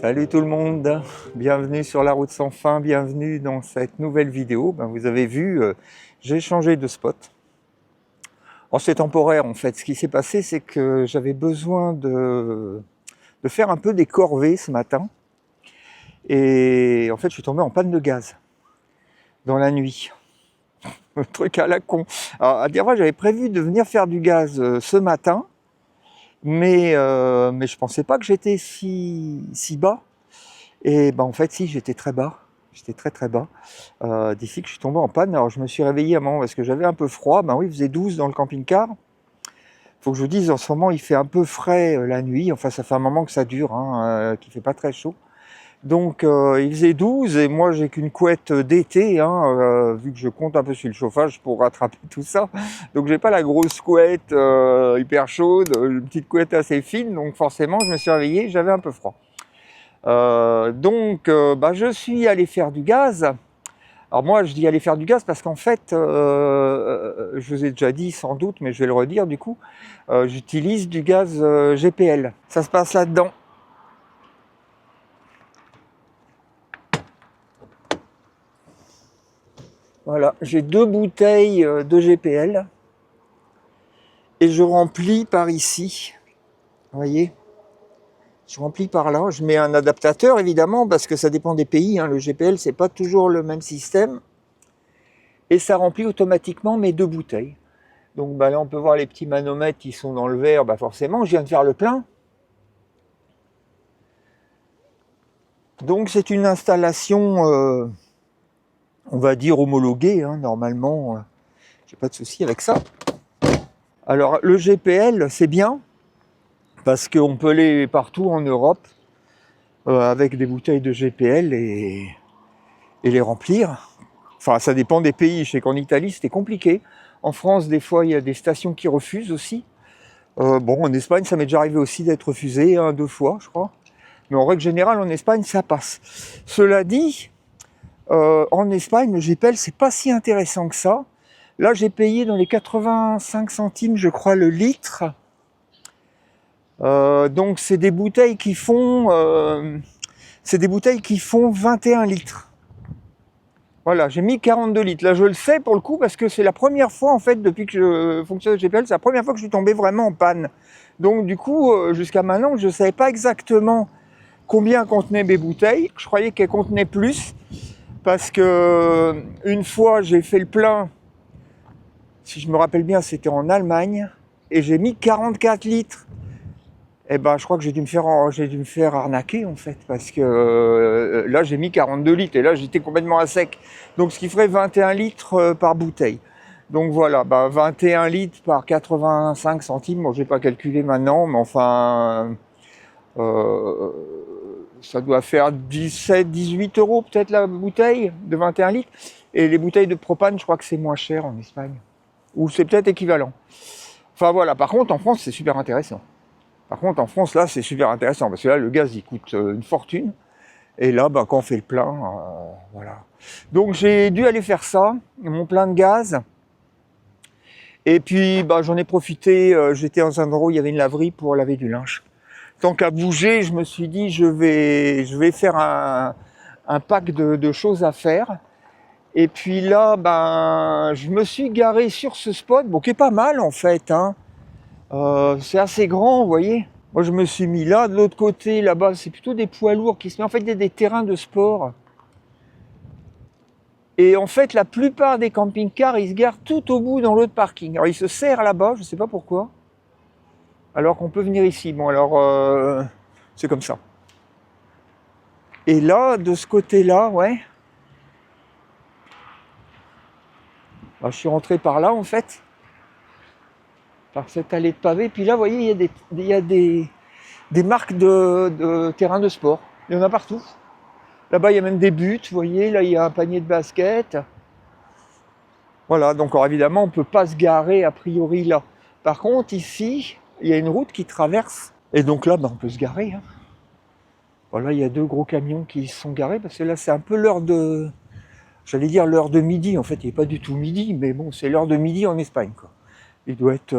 Salut tout le monde, bienvenue sur la route sans fin, bienvenue dans cette nouvelle vidéo. Vous avez vu, j'ai changé de spot. Alors c'est temporaire en fait, ce qui s'est passé c'est que j'avais besoin de faire un peu des corvées ce matin. Et en fait je suis tombé en panne de gaz dans la nuit. Le truc à la con. Alors à dire vrai, j'avais prévu de venir faire du gaz ce matin. Mais je pensais pas que j'étais si bas. Et en fait, si, j'étais très bas. J'étais très bas. D'ici que je suis tombé en panne. Alors, je me suis réveillé à un moment parce que j'avais un peu froid. Oui, il faisait 12 dans le camping-car. Faut que je vous dise, en ce moment, il fait un peu frais la nuit. Enfin, ça fait un moment que ça dure, qu'il fait pas très chaud. Donc, il faisait 12 et moi, j'ai qu'une couette d'été, vu que je compte un peu sur le chauffage pour rattraper tout ça. Donc, j'ai pas la grosse couette hyper chaude, une petite couette assez fine. Donc, forcément, je me suis réveillé, j'avais un peu froid. Je suis allé faire du gaz. Alors moi, je dis aller faire du gaz parce qu'en fait, je vous ai déjà dit sans doute, mais je vais le redire du coup, j'utilise du gaz GPL. Ça se passe là-dedans. Voilà, j'ai 2 bouteilles de GPL et je remplis par ici. Vous voyez ? Je remplis par là. Je mets un adaptateur évidemment parce que ça dépend des pays. Le GPL, c'est pas toujours le même système. Et ça remplit automatiquement mes 2 bouteilles. Donc là, on peut voir les petits manomètres qui sont dans le verre. Forcément, je viens de faire le plein. Donc c'est une installation, on va dire homologuée. Normalement, j'ai pas de souci avec ça. Alors le GPL, c'est bien parce qu'on peut aller partout en Europe avec des bouteilles de GPL et les remplir. Enfin, ça dépend des pays. Je sais qu'en Italie, c'était compliqué. En France, des fois, il y a des stations qui refusent aussi. En Espagne, ça m'est déjà arrivé aussi d'être refusé 2 fois, je crois. Mais en règle générale, en Espagne, ça passe. Cela dit, en Espagne, le GPL, c'est pas si intéressant que ça. Là, j'ai payé dans les 85 centimes, je crois, le litre. Donc, c'est des bouteilles qui font 21 litres. Voilà, j'ai mis 42 litres. Là, je le sais pour le coup parce que c'est la première fois, en fait, depuis que je fonctionne avec GPL, c'est la première fois que je suis tombé vraiment en panne. Donc, du coup, jusqu'à maintenant, je ne savais pas exactement combien contenaient mes bouteilles. Je croyais qu'elles contenaient plus parce que une fois, j'ai fait le plein, si je me rappelle bien, c'était en Allemagne, et j'ai mis 44 litres. Je crois que j'ai dû me faire arnaquer en fait, parce que là j'ai mis 42 litres et là j'étais complètement à sec. Donc ce qui ferait 21 litres par bouteille. Donc voilà, 21 litres par 85 centimes, bon j'ai pas calculé maintenant, mais enfin ça doit faire 17-18 euros peut-être la bouteille de 21 litres. Et les bouteilles de propane, je crois que c'est moins cher en Espagne. Ou c'est peut-être équivalent. Enfin voilà, par contre en France c'est super intéressant. Par contre, en France, là, c'est super intéressant, parce que là, le gaz, il coûte une fortune. Et là, quand on fait le plein, voilà. Donc, j'ai dû aller faire ça, mon plein de gaz. Et puis, j'en ai profité, j'étais dans un endroit où il y avait une laverie pour laver du linge. Tant qu'à bouger, je me suis dit, je vais faire un pack de choses à faire. Et puis là, je me suis garé sur ce spot, qui est pas mal, en fait, c'est assez grand, vous voyez. Moi, je me suis mis là. De l'autre côté, là-bas, c'est plutôt des poids lourds qui se mettent. En fait, il y a des terrains de sport. Et en fait, la plupart des camping-cars, ils se garent tout au bout dans l'autre parking. Alors, ils se serrent là-bas, je ne sais pas pourquoi. Alors qu'on peut venir ici. C'est comme ça. Et là, de ce côté-là, ouais. Je suis rentré par là, en fait. Par cette allée de pavés. Puis là, vous voyez, il y a des marques de terrains de sport. Il y en a partout. Là-bas, il y a même des buts, vous voyez. Là, il y a un panier de basket. Voilà, donc alors, évidemment, on ne peut pas se garer a priori là. Par contre, ici, il y a une route qui traverse. Et donc là, on peut se garer. Voilà, il y a 2 gros camions qui sont garés. Parce que là, c'est un peu l'heure de... J'allais dire l'heure de midi. En fait, il n'est pas du tout midi. Mais bon, c'est l'heure de midi en Espagne, quoi. Il doit être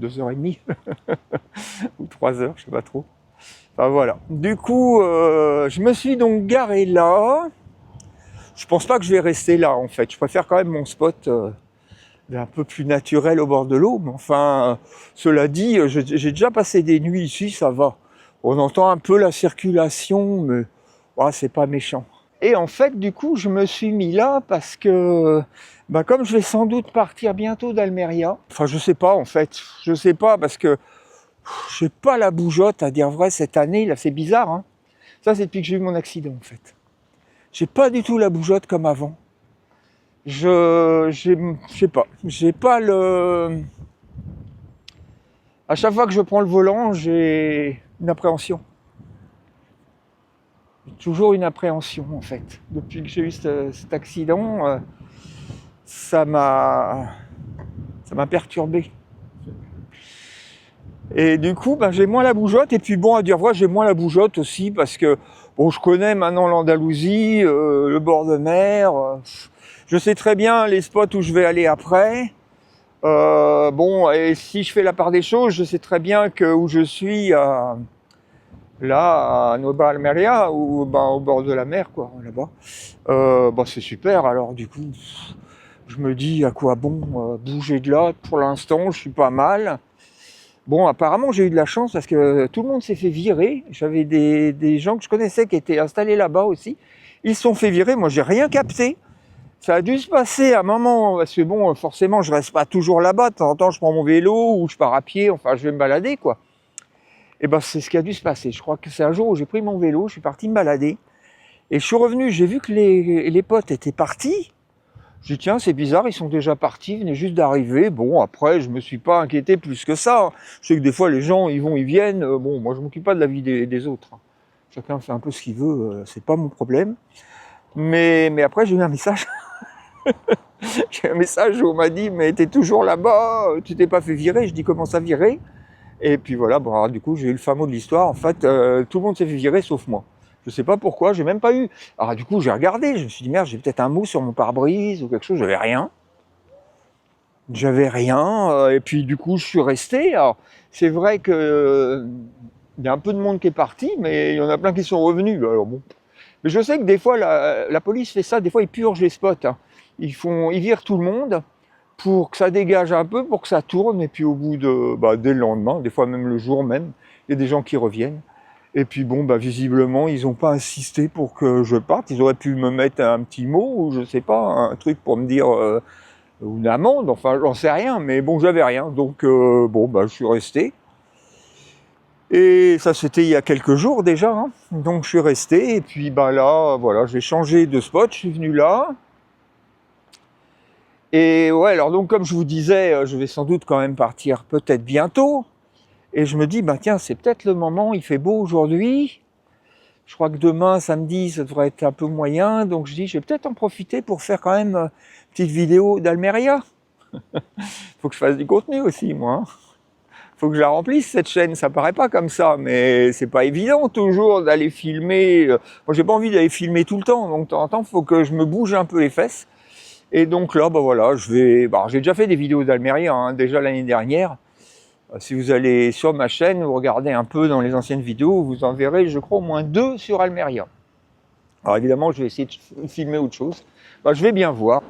2h30 ou 3h, je ne sais pas trop. Enfin voilà. Du coup, je me suis donc garé là. Je pense pas que je vais rester là en fait. Je préfère quand même mon spot un peu plus naturel au bord de l'eau. Mais enfin, cela dit, j'ai déjà passé des nuits ici, ça va. On entend un peu la circulation, mais ouais, c'est pas méchant. Et en fait, du coup, je me suis mis là parce que, bah, comme je vais sans doute partir bientôt d'Almeria, enfin, je sais pas en fait, je sais pas parce que j'ai pas la bougeotte à dire vrai cette année, là, c'est bizarre, hein. Ça, c'est depuis que j'ai eu mon accident en fait. J'ai pas du tout la bougeotte comme avant. Je sais pas, j'ai pas le. À chaque fois que je prends le volant, j'ai une appréhension. Toujours une appréhension en fait. Depuis que j'ai eu cet accident, ça m'a perturbé. Et du coup, ben, j'ai moins la bougeotte. Et puis bon, à dire vrai, j'ai moins la bougeotte aussi parce que bon, je connais maintenant l'Andalousie, le bord de mer. Je sais très bien les spots où je vais aller après. Bon, et si je fais la part des choses, je sais très bien que où je suis, là, à Nova Almeria, ou ben, au bord de la mer, quoi, là-bas. Ben, c'est super. Alors du coup, je me dis à quoi bon bouger de là. Pour l'instant, je suis pas mal. Bon, apparemment, j'ai eu de la chance parce que tout le monde s'est fait virer. J'avais des gens que je connaissais qui étaient installés là-bas aussi. Ils se sont fait virer. Moi, j'ai rien capté. Ça a dû se passer à un moment, parce que bon, forcément, je reste pas toujours là-bas. De temps en temps, je prends mon vélo ou je pars à pied. Enfin, je vais me balader, quoi. Et ben, c'est ce qui a dû se passer. Je crois que c'est un jour où j'ai pris mon vélo, je suis parti me balader. Et je suis revenu, j'ai vu que les potes étaient partis. J'ai dit, tiens, c'est bizarre, ils sont déjà partis, ils venaient juste d'arriver. Bon, après, je me suis pas inquiété plus que ça. Je sais que des fois, les gens, ils vont, ils viennent. Bon, moi, je m'occupe pas de la vie des autres. Chacun fait un peu ce qu'il veut, c'est pas mon problème. Mais après, j'ai eu un message. J'ai eu un message où on m'a dit, mais t'es toujours là-bas, tu t'es pas fait virer. Je dis, comment ça virer? Et puis voilà, bon, alors, du coup, j'ai eu le fin mot de l'histoire. En fait, tout le monde s'est fait virer sauf moi. Je sais pas pourquoi, j'ai même pas eu. Alors du coup, j'ai regardé, je me suis dit, merde, j'ai peut-être un mot sur mon pare-brise ou quelque chose, j'avais rien. J'avais rien, et puis du coup, je suis resté. Alors, c'est vrai que il y a un peu de monde qui est parti, mais il y en a plein qui sont revenus. Alors bon. Mais je sais que des fois, la police fait ça, des fois, ils purgent les spots, hein. Ils virent tout le monde pour que ça dégage un peu, pour que ça tourne, et puis au bout de, bah, dès le lendemain, des fois même le jour même, il y a des gens qui reviennent. Et puis bon, bah, visiblement, ils n'ont pas insisté pour que je parte. Ils auraient pu me mettre un petit mot, ou je sais pas, un truc pour me dire, ou une amende, enfin, j'en sais rien, mais bon, j'avais rien. Donc, bon, bah, je suis resté. Et ça, c'était il y a quelques jours déjà, hein. Donc, je suis resté. Et puis, bah, là, voilà, j'ai changé de spot. Je suis venu là. Et ouais, alors donc comme je vous disais, je vais sans doute quand même partir peut-être bientôt. Et je me dis, bah tiens, c'est peut-être le moment, il fait beau aujourd'hui. Je crois que demain, samedi, ça devrait être un peu moyen. Donc je dis, je vais peut-être en profiter pour faire quand même une petite vidéo d'Almeria. Faut que je fasse du contenu aussi, moi, hein. Faut que je la remplisse, cette chaîne. Ça paraît pas comme ça, mais c'est pas évident toujours d'aller filmer. Moi, j'ai pas envie d'aller filmer tout le temps. Donc de temps en temps, faut que je me bouge un peu les fesses. Et donc là, bah voilà, j'ai déjà fait des vidéos d'Almeria, hein, déjà l'année dernière. Si vous allez sur ma chaîne, vous regardez un peu dans les anciennes vidéos, vous en verrez, je crois, au moins 2 sur Almeria. Alors évidemment, je vais essayer de filmer autre chose. Bah, je vais bien voir.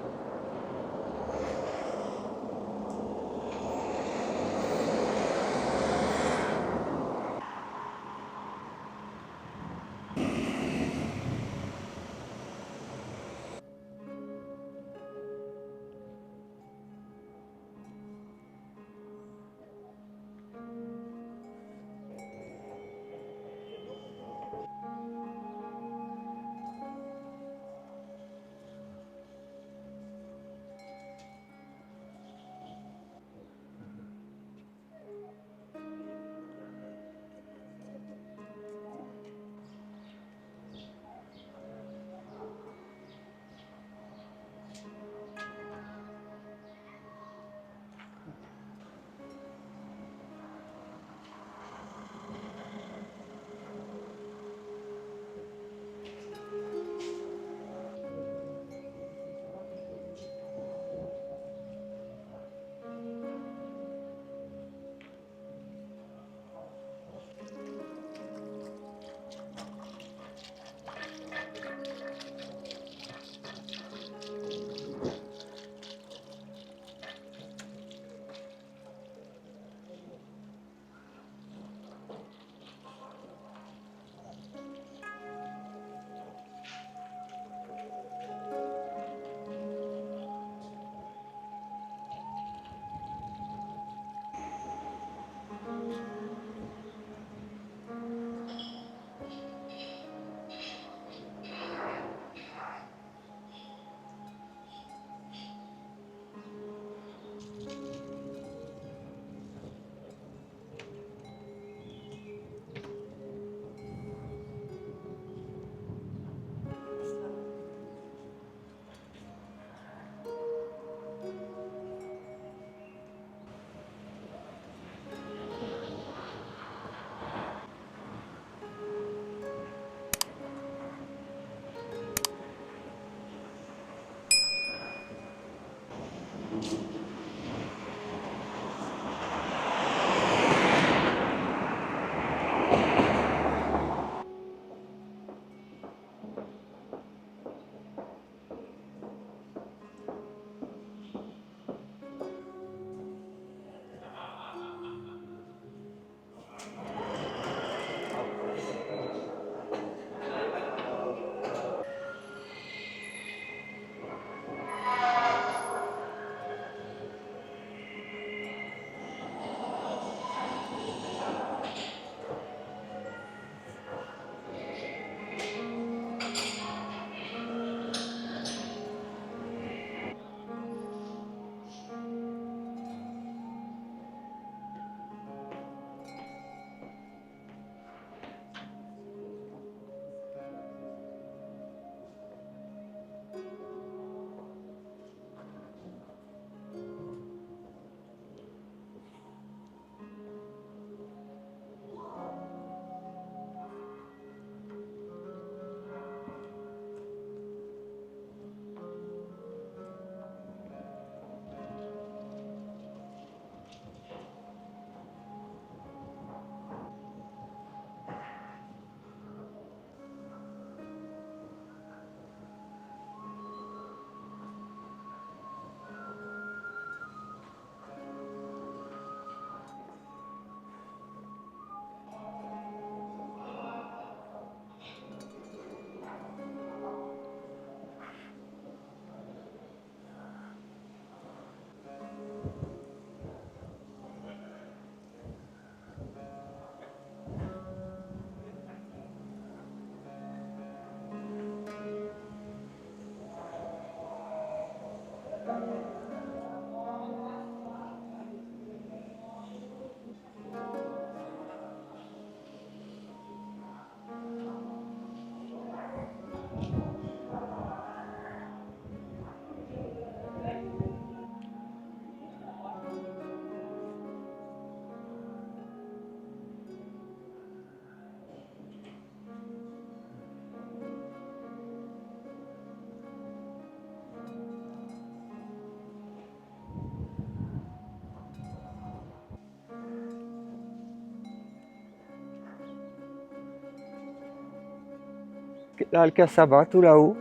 Alcazaba, tout là-haut.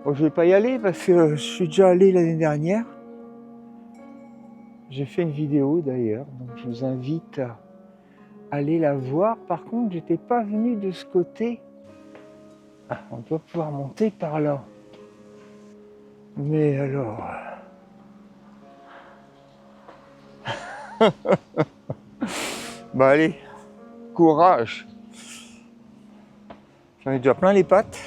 Bon, je vais pas y aller parce que je suis déjà allé l'année dernière. J'ai fait une vidéo d'ailleurs, donc je vous invite à aller la voir. Par contre, j'étais pas venu de ce côté. Ah, on doit pouvoir monter par là. Mais alors... Bah allez, courage. J'en ai déjà plein les pattes.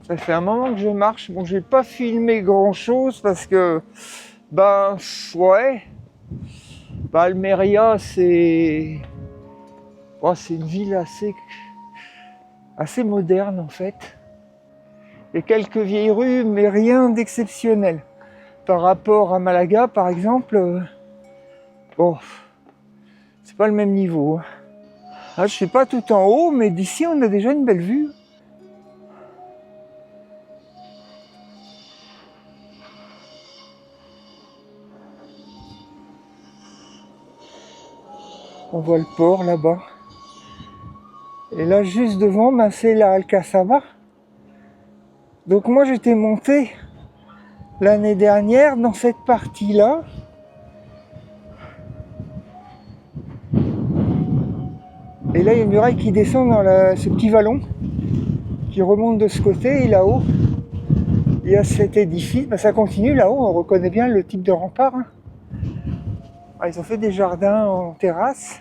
Ça fait un moment que je marche. Bon, j'ai pas filmé grand chose parce que, bah, ouais. Bah, Almeria, c'est une ville assez moderne en fait. Il y a quelques vieilles rues, mais rien d'exceptionnel. Par rapport à Malaga, par exemple, bon, c'est pas le même niveau. Ah, je suis pas tout en haut, mais d'ici on a déjà une belle vue. On voit le port là-bas. Et là, juste devant, ben, c'est la Alcazaba. Donc moi, j'étais monté l'année dernière dans cette partie-là. Et là, il y a une muraille qui descend dans ce petit vallon qui remonte de ce côté. Et là-haut, il y a cet édifice. Ben, ça continue là-haut. On reconnaît bien le type de rempart. Hein. Ah, ils ont fait des jardins en terrasse.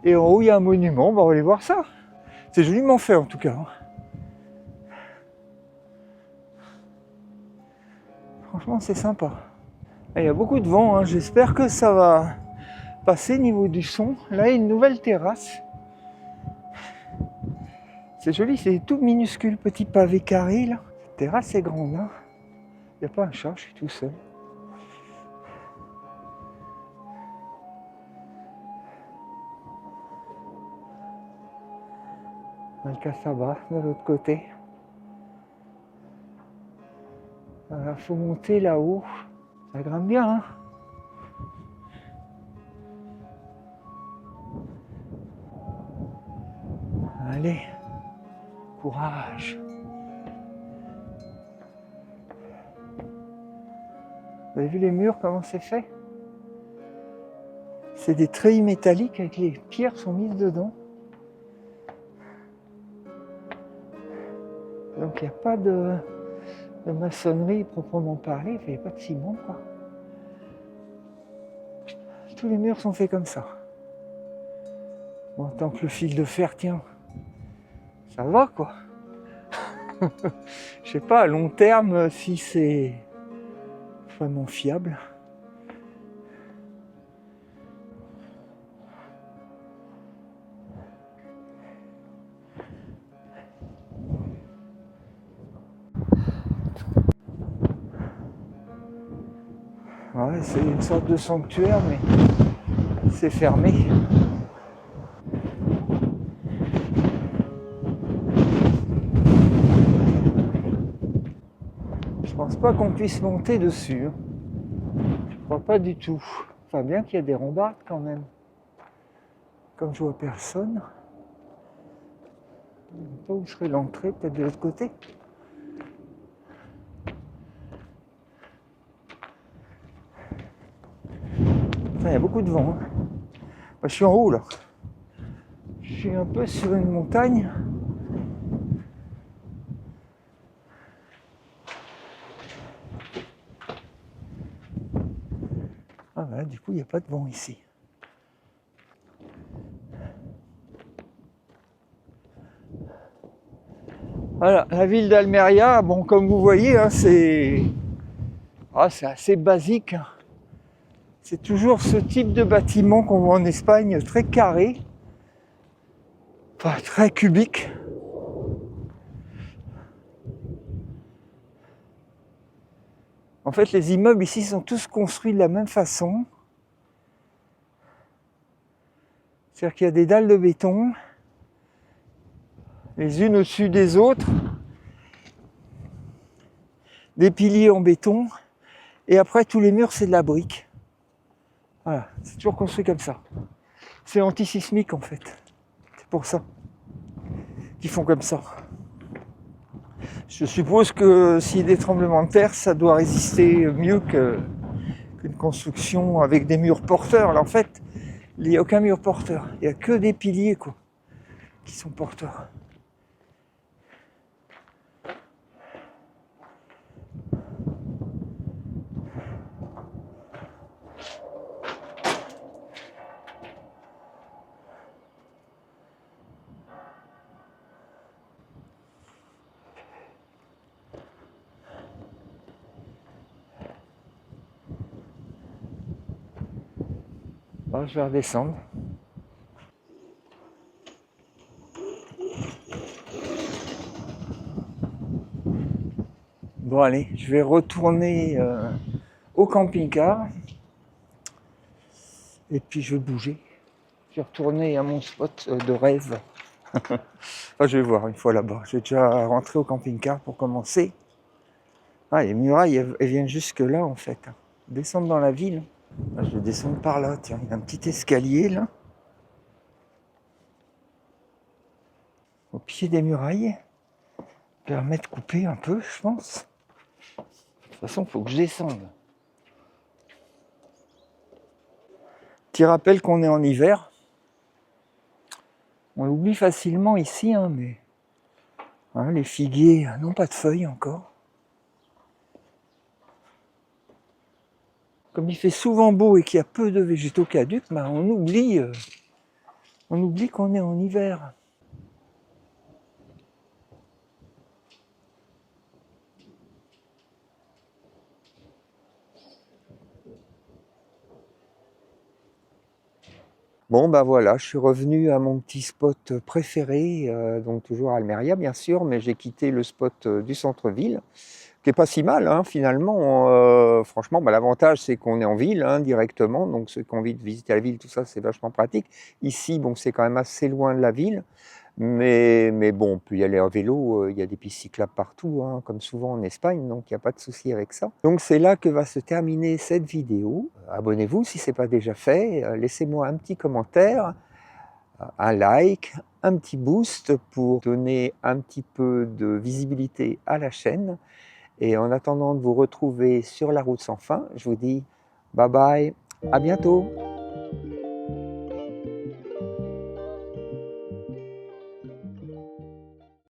Et en haut, il y a un monument. Ben, on va aller voir ça. C'est joliment fait en tout cas. Franchement, c'est sympa. Et il y a beaucoup de vent. Hein. J'espère que ça va passer niveau du son. Là, il y a une nouvelle terrasse. C'est joli, c'est tout minuscule, petit pavé carré là. Cette terrasse est grande. Hein. Il n'y a pas un chat, je suis tout seul. Alcazaba de l'autre côté. Il faut monter là-haut. Ça grimpe bien. Hein. Allez, courage. Vous avez vu les murs, comment c'est fait? C'est des treillis métalliques avec les pierres sont mises dedans. Donc il n'y a pas de maçonnerie proprement parlée, il n'y a pas de ciment quoi. Tous les murs sont faits comme ça. Bon, tant que le fil de fer tient, ça va quoi. Je sais pas à long terme si c'est vraiment fiable. Ouais, c'est une sorte de sanctuaire, mais c'est fermé. Je pense pas qu'on puisse monter dessus. Je crois pas du tout. Enfin, bien qu'il y a des rambardes quand même. Comme je vois personne. Je ne sais pas où serait l'entrée, peut-être de l'autre côté. Enfin, il y a beaucoup de vent. Hein. Bah, je suis en haut là. Je suis un peu sur une montagne. Ah bah, du coup, il n'y a pas de vent ici. Voilà, la ville d'Almeria, bon, comme vous voyez, hein, c'est assez basique. Hein. C'est toujours ce type de bâtiment qu'on voit en Espagne, très carré, enfin très cubique. En fait, les immeubles ici sont tous construits de la même façon. C'est-à-dire qu'il y a des dalles de béton, les unes au-dessus des autres, des piliers en béton, et après tous les murs c'est de la brique. Voilà, c'est toujours construit comme ça. C'est antisismique en fait, c'est pour ça. qui font comme ça. Je suppose que s'il y a des tremblements de terre, ça doit résister mieux qu'une construction avec des murs porteurs. Là, en fait, il n'y a aucun mur porteur. Il n'y a que des piliers quoi, qui sont porteurs. Bon, je vais redescendre. Bon allez, je vais retourner au camping-car. Et puis je vais bouger. Je vais retourner à mon spot de rêve. Enfin, je vais voir une fois là-bas. Je vais déjà rentrer au camping-car pour commencer. Ah, les murailles, elles viennent jusque là en fait. Descendre dans la ville. Ah, je vais descendre par là, tiens, il y a un petit escalier là. Au pied des murailles. Permet de couper un peu, je pense. De toute façon, il faut que je descende. Petit rappel qu'on est en hiver. On l'oublie facilement ici, hein, mais hein, les figuiers n'ont pas de feuilles encore. Comme il fait souvent beau et qu'il y a peu de végétaux caducs, ben on oublie qu'on est en hiver. Bon ben voilà, je suis revenu à mon petit spot préféré, donc toujours à Almeria bien sûr, mais j'ai quitté le spot du centre-ville, qui est pas si mal hein, finalement. Franchement, ben, l'avantage c'est qu'on est en ville hein, directement, donc ceux qui ont envie de visiter la ville, tout ça c'est vachement pratique. Ici, bon, c'est quand même assez loin de la ville. Mais bon, on peut y aller à vélo, il y a des pistes cyclables partout, hein, comme souvent en Espagne, donc il n'y a pas de souci avec ça. Donc c'est là que va se terminer cette vidéo. Abonnez-vous si ce n'est pas déjà fait, laissez-moi un petit commentaire, un like, un petit boost pour donner un petit peu de visibilité à la chaîne. Et en attendant de vous retrouver sur la route sans fin, je vous dis bye bye, à bientôt.